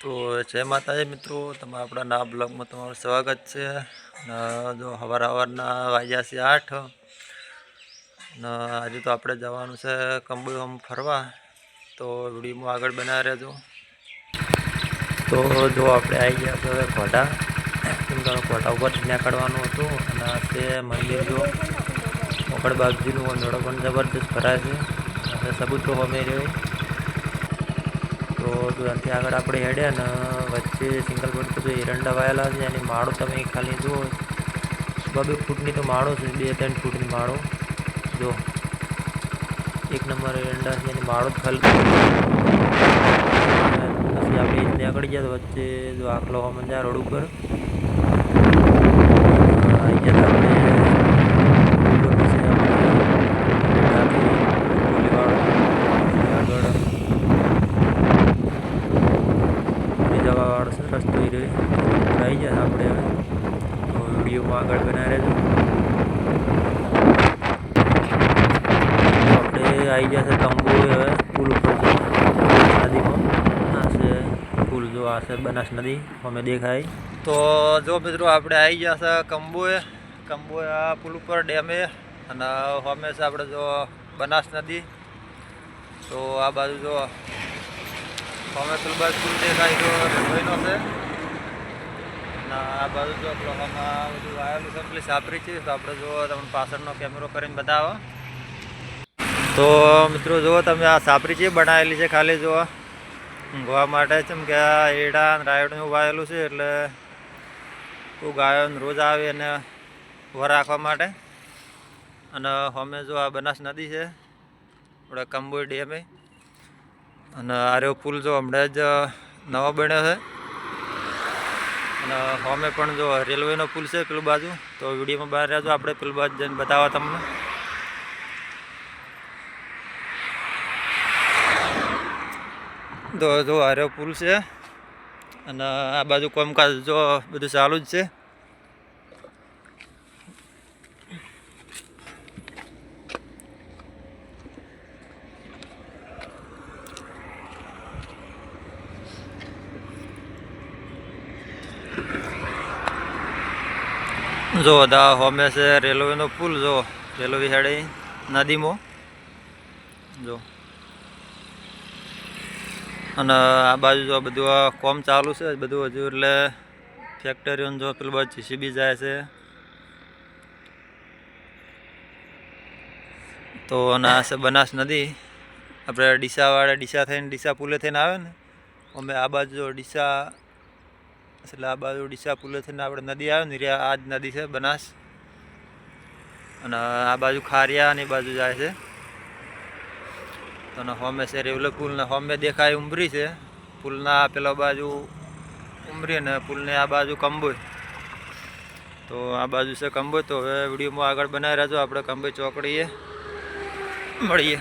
તો જય માતાજી મિત્રો, તમારા આપણા નવા બ્લોગમાં તમારું સ્વાગત છે. જો સવારના વાગ્યા છે 8 ને આજે તો આપણે જવાનું છે કંબોઈ ફરવા. તો વિડીયોમાં આગળ બનાવી રહેજો. તો જો આપણે આવી ગયા તો ઘોડા ઘોડા ઉપર નીકળવાનું હતું અને આ છે મંદિર. જો મોકળ બાગજીનું મેળો પણ જબરદસ્ત ભરાય છે. સબૂતો અમે રહ્યો તો ત્યાંથી આગળ આપણે હેડ્યા ને વચ્ચે સિંગલ રોડ પર જે એરંડા વાયેલા છે એની માળો તમે ખાલી જુઓ. 2 ફૂટની તો માળો છે, 2-3 ફૂટની માળો. જો 1 નંબર એરંડા છે એની માળો જ ખાલી. પછી આપણે નીકળી ગયા તો વચ્ચે જો આખલો મંજા રોડ ઉપર આવી ગયા આપણે રસ્તો આવી જાય આપણે હવે વિડીયોમાં આગળ બનાવી રહેજો. આપણે આવી ગયા છે કંબોઈ. હવે પુલ ઉપર નદીમાં આ છે પુલ. જો આ છે બનાસ નદી અમે દેખાય. તો જો મિત્રો આપણે આવી ગયા છે કંબોઈ આ પુલ ઉપર ડેમે અને અમે છે આપણે જો બનાસ નદી. તો આ બાજુ જો અમે તુલબાજ પુલ દેખાય તો રેલવેનો છે. આ બાજુ જો આમાં બધું આવેલું છે પેલી સાપરી છે. તો આપણે જો તમને પાછળનો કેમેરો કરીને બતાવો. તો મિત્રો જુઓ તમે આ સાપરી છે બનાવેલી છે ખાલી જો ઊંઘવા માટે. જેમ કે આ એડા રાયડનું વાયેલું છે એટલે કોઈ ગાયો રોજ આવે અને ઉભા રાખવા માટે. અને અમે જો આ બનાસ નદી છે આપણે કંબોઈ ડેમે. અને આ રહ્યો પુલ જો હમણાં જ નવો બન્યો છે. અને અમે પણ જો રેલવેનો પુલ છે પેલું બાજુ. તો વિડીયોમાં બહાર રહેજો, આપણે પેલું બાજુ જઈને બતાવવા તમને. તો જો આ રહ્યો પુલ છે અને આ બાજુ કામકાજ જો બધું ચાલુ જ છે. જો દા હોમે છે રેલવેનો પુલ. જો રેલવે હેડે નદીમાં જો. અને આ બાજુ જો બધું કોમ ચાલુ છે બધું હજુ. એટલે ફેક્ટરીઓ જો પેલું બાજુ જીસીબી જાય છે. તો અને આ છે બનાસ નદી. આપણે ડીસા થઈને ડીસા પુલે થઈને આવે ને અમે આ બાજુ જો ડીસા એટલે આ બાજુ ડીસા પુલે થઈને આપણે નદી આવે ને આ જ નદી છે બનાસ. અને આ બાજુ ખારિયા ને એ બાજુ જાય છે. તો હોમે છે રેવલે પુલ ને હોમે દેખાય ઉમરી છે. પુલના પેલા બાજુ ઉમરી ને પુલને આ બાજુ કંબોઈ. તો આ બાજુ છે કંબોઈ. તો હવે વિડીયોમાં આગળ બનાવી રહેજો. આપણે કંબોઈ ચોકડીએ મળીએ.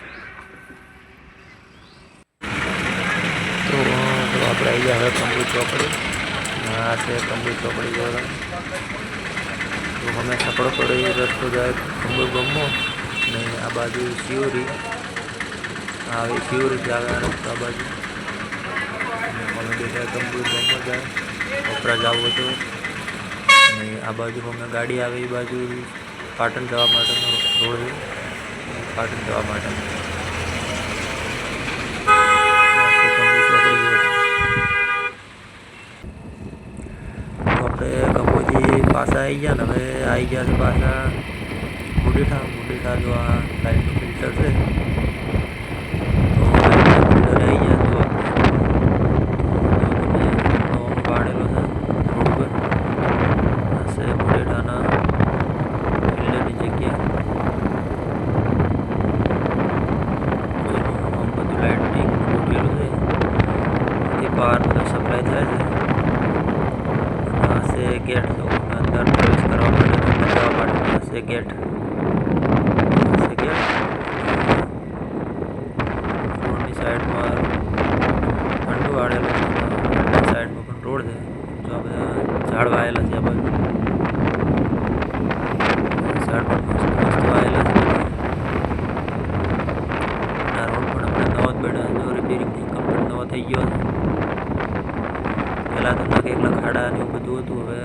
તો આપણે આવી ગયા હવે કંબોઈ ચોકડી. આ છે કંબોઈ ચોકડી. જોવા તો અમે સપડો પડી રસ્તો જાય કંબોઈ ગમો ને આ બાજુ શિવરી. આવી શિવરી જાવે રસ્તો આ બાજુ. અમે દેખાય કંબોઈ ગમો જાય વપરા જવું હતું. ને આ બાજુ અમે ગાડી આવે એ બાજુ પાટણ જવા માટેનો રોડ છે. પાટણ જવા માટે કંબોઈથી પાછા આવી ગયા ને હવે આવી ગયા છે પાછા મુડીઠા. જો આ લાઇટનું ફિલ્ટર છે. તો ફિલ્ટર આવી ગયા તો પાડેલો છે રોડ પર. હશે મુડીઠાના ફિલ્ટરની જગ્યા. બધું લાઇટિંગ ગોઠવેલું છે. એ બહાર બધું સપ્લાય થાય છે. ગેટ તો અંદર પ્રવેશ કરવા માટે જવા માટે છે ગેટ. રોડની સાઈડમાં ઠંડુ વાળેલું છે. સાઈડમાં પણ રોડ છે. જો આ બધા ઝાડ વાયેલા છે. આ બાજુ ઝાડ પણ મસ્ત વાયેલા છે. આ રોડ પણ આપણે નવો જ બેઠા જો રિપેરિંગ કમ્પ્લીટ નવો થઈ ગયો છે. પહેલાં તો નાખે એકલા ખાડા ને એવું બધું હતું. હવે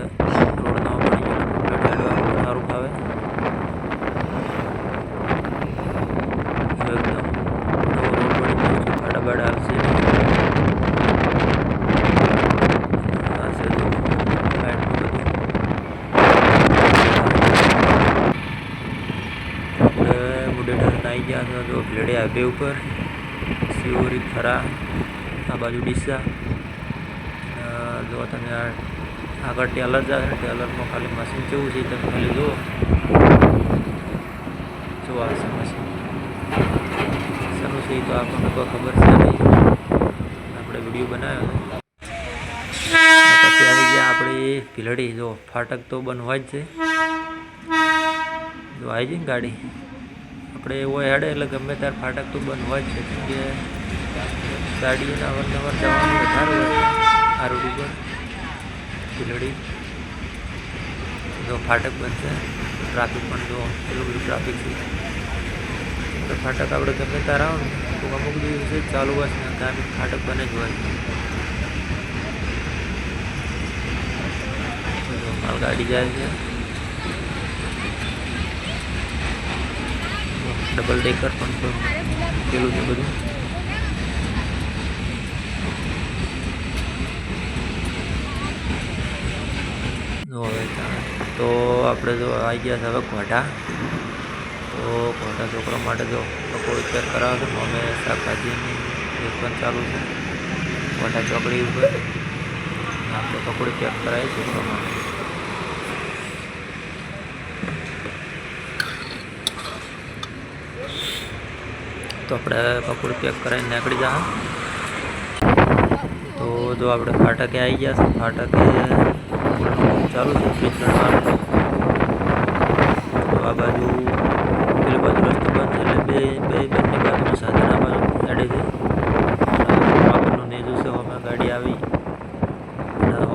રોડ નવો બની ગયો, કમ્પ્લીટ હાલવા સારું ફાવે. એકદમ નવો રોડ બની ગયો છે, ખાડા બાડા આવશે નહીં. આ છે જો લાઇટનું બધું. આપણે મુડેટર આવી ગયા હતા જો ભીલડે હાઈવે ઉપર, શિવરી થરા, આ બાજુ ડીસા. જો તમે આગળ ટેલર જાય, ટેલરમાં ખાલી મશીન કેવું છે તમે ખાલી જુઓ. જો આ છે મશીન, શેનું છે તો આપણને કોઈ ખબર છે નહીં, આપણે વિડીયો બનાવ્યો હતો. પછી આવી ગયા આપણે ભીલડી. જો ફાટક તો બંધ હોય જ છે. જો આવી જાય ને ગાડી, આપણે એવો હેડે એટલે ગમે ત્યારે ફાટક તો બંધ હોય જ છે, કેમ કે ગાડીઓને અવારનવાર જવાનું વધારે હોય આ રોડ ઉપર ભીલડી. જો ફાટક બનશે, ટ્રાફિક પણ જો એટલું બધું ટ્રાફિક છે. તો ફાટક આપણે ગમે ત્યારે આવો ને તો અમુક દિવસે ચાલુ હોય ને ત્યાં ફાટક બને જ હોય. માલ ગાડી જાય છે, ડબલ ડેકર પણ પેલું છે બધું. હવે તો આપણે જો આવી ગયા છે હવે ઘોટા. તો ઘોટા છોકરા માટે જો પકોડી પેક કરાવે છે. અમે શાકભાજીની વેચવાનું ચાલુ છે ઘોટા ચોકડી ઉપર. આપણે પકોડી પેક કરાવી છોકરા માટે. તો આપણે પકોડી પેક કરાવીને નીકળી જા. તો જો આપણે ફાટકે આવી ગયા છે, ફાટકે ચાલુ છે પિત્તળવાનું. તો આ બાજુ પેલી બાજુ રસ્તો બંધ છે એટલે બંને બાજુનું સાધન આ બાજુ હેડે છે. આગળનું નેજું છે, અમે ગાડી આવી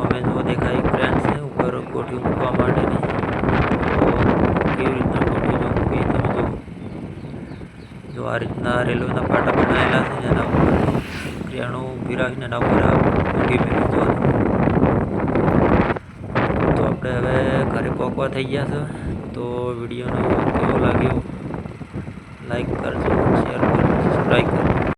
અમે જો દેખાય ક્રેન છે ઉપર કોઠી મૂકવા માટેની. તો કેવી રીતના કોઠી જો મૂકી તમે જો આ રીતના રેલવેના પાટા બનાવેલા છે, એના ઉપર ક્રેનો ઊભી રાખીને એના ઉપર આ કોઠી મેળવી દો. તો આપણે હવે ઘરે પહોંચવા થઈ ગયા છે. તો વિડીયોનો કેવો લાગ્યો લાઈક કરજો, શેર કરજો, સબસ્ક્રાઈબ કરજો.